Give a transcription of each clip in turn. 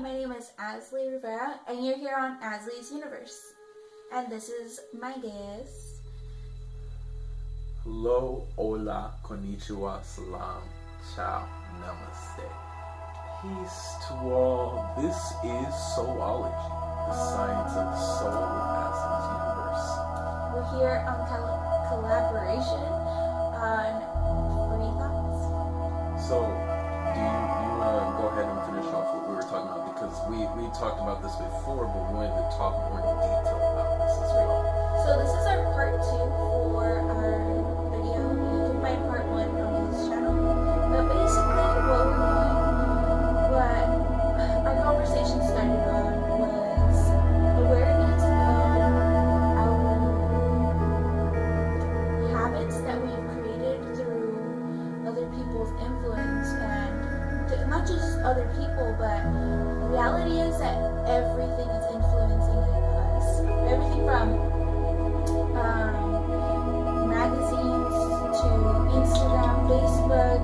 my name is Azley Rivera, and you're here on Azley's Universe. And this is my guest. Hello, hola, konnichiwa, salam, ciao, namaste. Peace to all. This is Soulology, the science of the soul with Azley's Universe. We're here on collaboration on free thoughts. So, do you want to go ahead and finish off what we were talking about? Because we talked about this before, but we wanted to talk more in detail about this as well. So this is our part 2 for our video. You can find part 1 on his channel. But basically what our conversation started on was awareness of our habits that we've created through other people's influence, and not just other people, but reality is that everything is influencing us. Everything from magazines to Instagram, Facebook.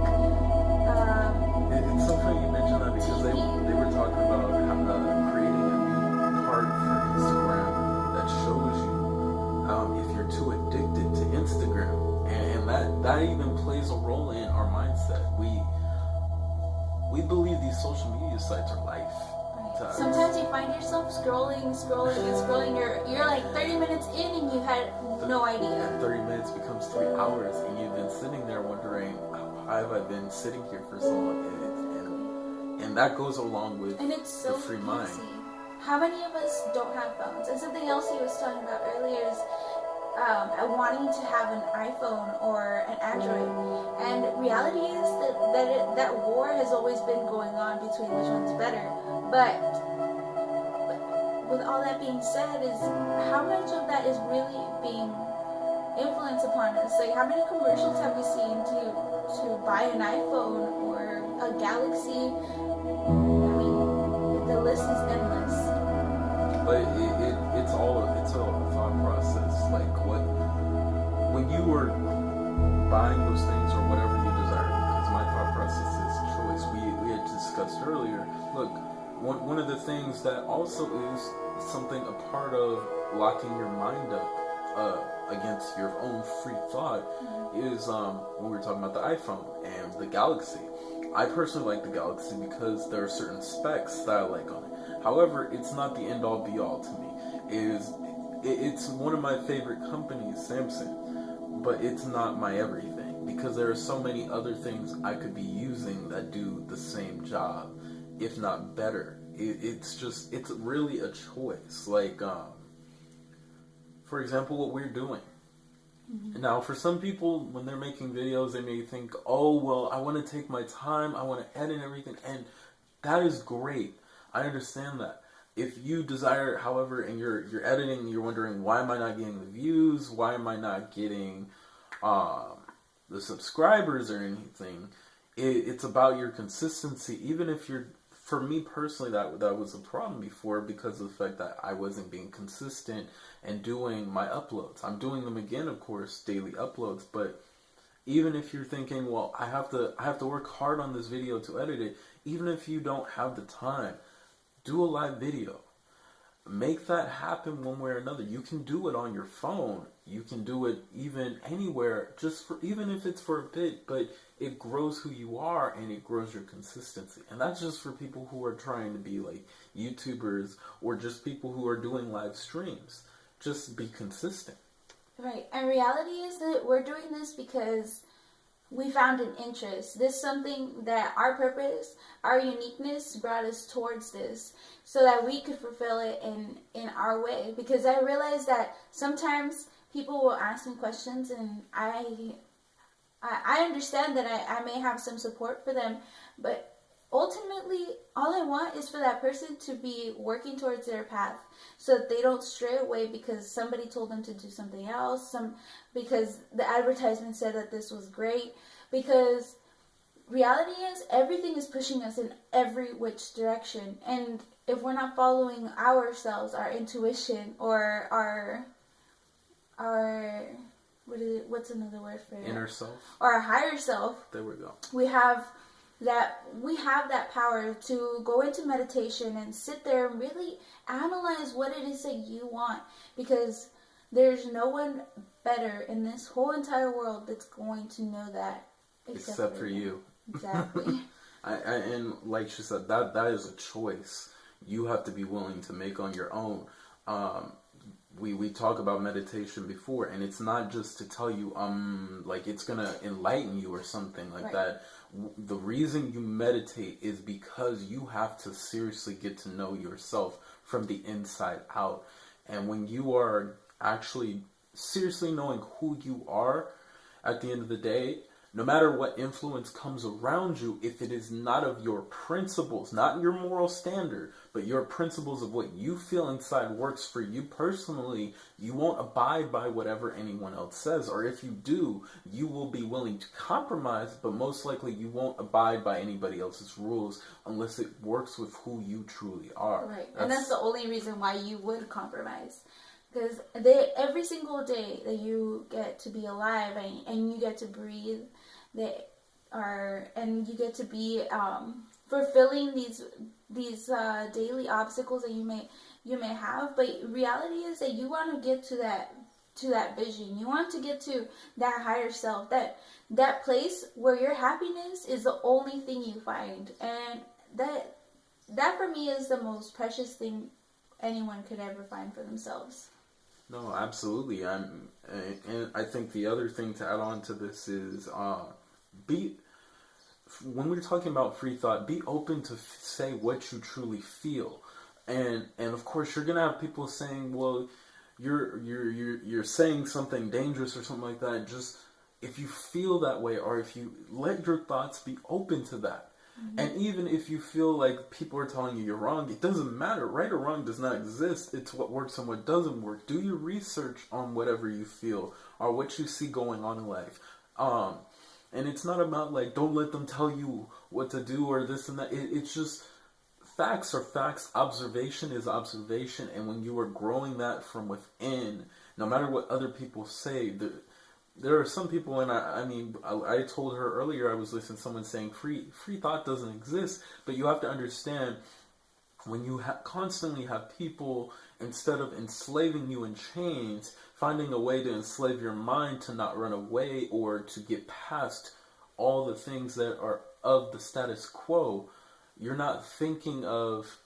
It's so funny you mentioned that because they were talking about creating a new part for Instagram that shows you if you're too addicted to Instagram, and that even plays a role in our mindset. We believe these social media sites are life. Sometimes you find yourself scrolling. You're like 30 minutes in and you had no idea. And 30 minutes becomes 3 hours, and you've been sitting there wondering, how have I been sitting here for so long? And that goes along with and it's so the free mind. easy. How many of us don't have phones? And something else he was talking about earlier is wanting to have an iPhone or an Android. And reality is that war has always been going on between which one's better. But with all that being said, is how much of that is really being influenced upon us? Like, how many commercials have we seen to buy an iPhone or a Galaxy? I mean, the list is endless. But it's all a thought process. Like, when you were buying those things or whatever you desire, because my thought process is choice. We had discussed earlier. Look, one of the things that also is something a part of locking your mind up against your own free thought is when we were talking about the iPhone and the Galaxy. I personally like the Galaxy because there are certain specs that I like on it. However, it's not the end all be all to me. It's one of my favorite companies, Samsung, but it's not my everything because there are so many other things I could be using that do the same job, if not better. It's really a choice. Like, for example, what we're doing. Mm-hmm. Now, for some people, when they're making videos, they may think, oh, well, I want to take my time, I want to edit everything, and that is great. I understand that. If you desire, however, and you're editing, you're wondering, why am I not getting the views? Why am I not getting the subscribers or anything? It's about your consistency. Even if you're, for me personally, that was a problem before because of the fact that I wasn't being consistent and doing my uploads. I'm doing them again, of course, daily uploads. But even if you're thinking, well, I have to work hard on this video to edit it, even if you don't have the time, do a live video. Make that happen one way or another. You can do it on your phone. You can do it even anywhere, even if it's for a bit, but it grows who you are and it grows your consistency. And that's just for people who are trying to be like YouTubers or just people who are doing live streams. Just be consistent. Right. And reality is that we're doing this because we found an interest. This is something that our purpose, our uniqueness brought us towards this so that we could fulfill it in our way. Because I realized that sometimes people will ask me questions and I understand that I may have some support for them, but ultimately all I want is for that person to be working towards their path so that they don't stray away because somebody told them to do something else, because the advertisement said that this was great. Because reality is everything is pushing us in every which direction, and if we're not following ourselves, our intuition, or our what's another word for it? Inner self. Or our higher self. There we go. We have that we have that power to go into meditation and sit there and really analyze what it is that you want, because there's no one better in this whole entire world that's going to know that except for you. Exactly. And like she said, that is a choice you have to be willing to make on your own. We talk about meditation before, and it's not just to tell you like it's gonna enlighten you or something like that. The reason you meditate is because you have to seriously get to know yourself from the inside out. And when you are actually seriously knowing who you are, at the end of the day, no matter what influence comes around you, if it is not of your principles, not your moral standard, but your principles of what you feel inside works for you personally, you won't abide by whatever anyone else says. Or if you do, you will be willing to compromise, but most likely you won't abide by anybody else's rules unless it works with who you truly are. Right. And that's the only reason why you would compromise. Because every single day that you get to be alive and you get to breathe, and you get to be fulfilling these daily obstacles that you may have. But reality is that you want to get to that vision. You want to get to that higher self, that place where your happiness is the only thing you find, and that for me is the most precious thing anyone could ever find for themselves. No, absolutely. And I think the other thing to add on to this is when we're talking about free thought, be open to say what you truly feel. And of course you're gonna have people saying, well, you're saying something dangerous or something like that. Just if you feel that way, or if you let your thoughts be open to that. And even if you feel like people are telling you you're wrong, it doesn't matter. Right or wrong does not exist. It's what works and what doesn't work. Do your research on whatever you feel or what you see going on in life. And it's not about like, don't let them tell you what to do or this and that. It's just facts are facts. Observation is observation. And when you are growing that from within, no matter what other people say, there are some people, and I told her earlier, I was listening to someone saying free thought doesn't exist, but you have to understand, when you constantly have people, instead of enslaving you in chains, finding a way to enslave your mind to not run away or to get past all the things that are of the status quo, you're not thinking of,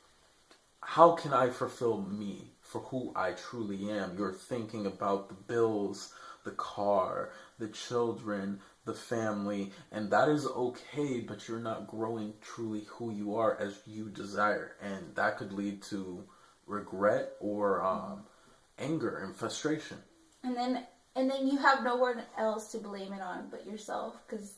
how can I fulfill me for who I truly am? You're thinking about the bills, the car, the children, the family, and that is okay, but you're not growing truly who you are as you desire, and that could lead to regret or anger and frustration. And then you have no one else to blame it on but yourself, because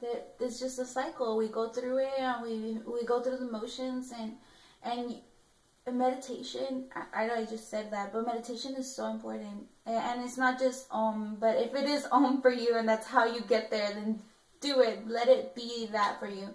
it's just a cycle. We go through it, and we go through the motions, and meditation, I know I just said that, but meditation is so important. And it's not just but if it is for you and that's how you get there, then do it. Let it be that for you.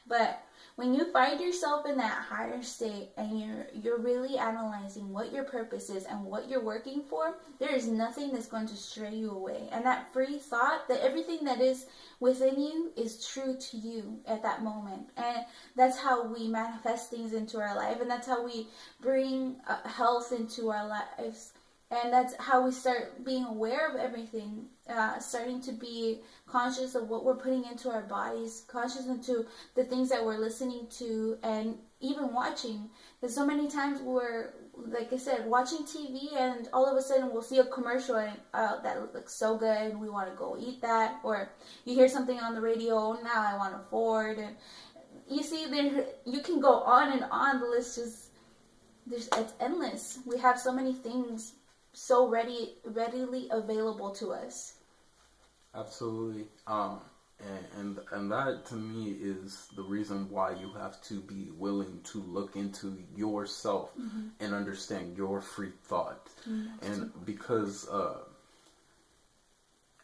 But when you find yourself in that higher state and you're really analyzing what your purpose is and what you're working for, there is nothing that's going to stray you away. And that free thought, that everything that is within you is true to you at that moment. And that's how we manifest things into our life, and that's how we bring health into our lives. And that's how we start being aware of everything, starting to be conscious of what we're putting into our bodies, conscious into the things that we're listening to and even watching. Because so many times we're, like I said, watching TV, and all of a sudden we'll see a commercial and that looks so good and we want to go eat that. Or you hear something on the radio, now I want a Ford. And you see, you can go on and on. The list it's endless. We have so many things so readily available to us. Absolutely. And that to me is the reason why you have to be willing to look into yourself and understand your free thought. And because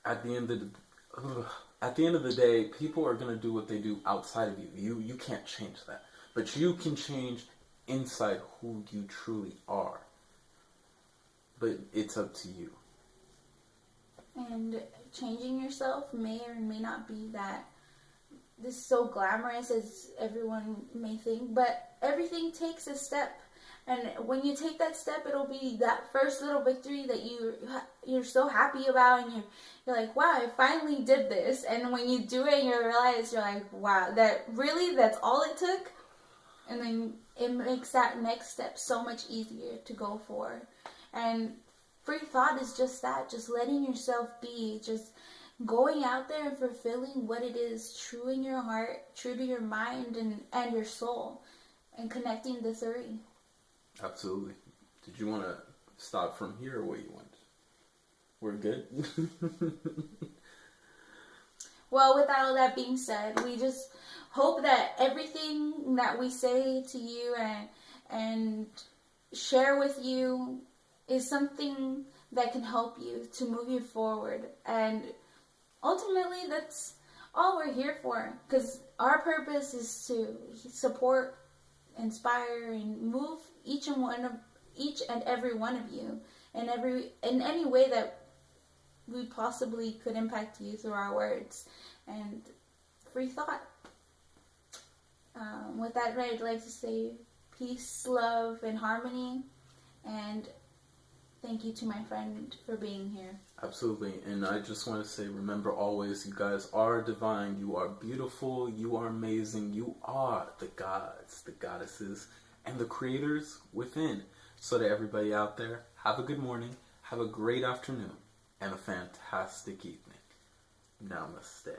at the end of the day, people are going to do what they do outside of you. You can't change that, but you can change inside who you truly are. But it's up to you. And changing yourself may or may not be that this so glamorous as everyone may think, but everything takes a step. And when you take that step, it'll be that first little victory that you're so happy about, and you're like, wow, I finally did this. And when you do it, you realize, you're like, wow, that's all it took. And then it makes that next step so much easier to go for. And free thought is just that, just letting yourself be, just going out there and fulfilling what it is true in your heart, true to your mind and your soul, and connecting the three. Absolutely. Did you want to stop from here or what you want? We're good? Well, with all that being said, we just hope that everything that we say to you and share with you is something that can help you to move you forward. And ultimately, that's all we're here for, because our purpose is to support, inspire, and move each and every one of you in any way that we possibly could impact you through our words and free thought. With that, I'd like to say peace, love, and harmony, and thank you to my friend for being here. Absolutely. And I just want to say, remember always, you guys are divine. You are beautiful. You are amazing. You are the gods, the goddesses, and the creators within. So to everybody out there, have a good morning, have a great afternoon, and a fantastic evening. Namaste.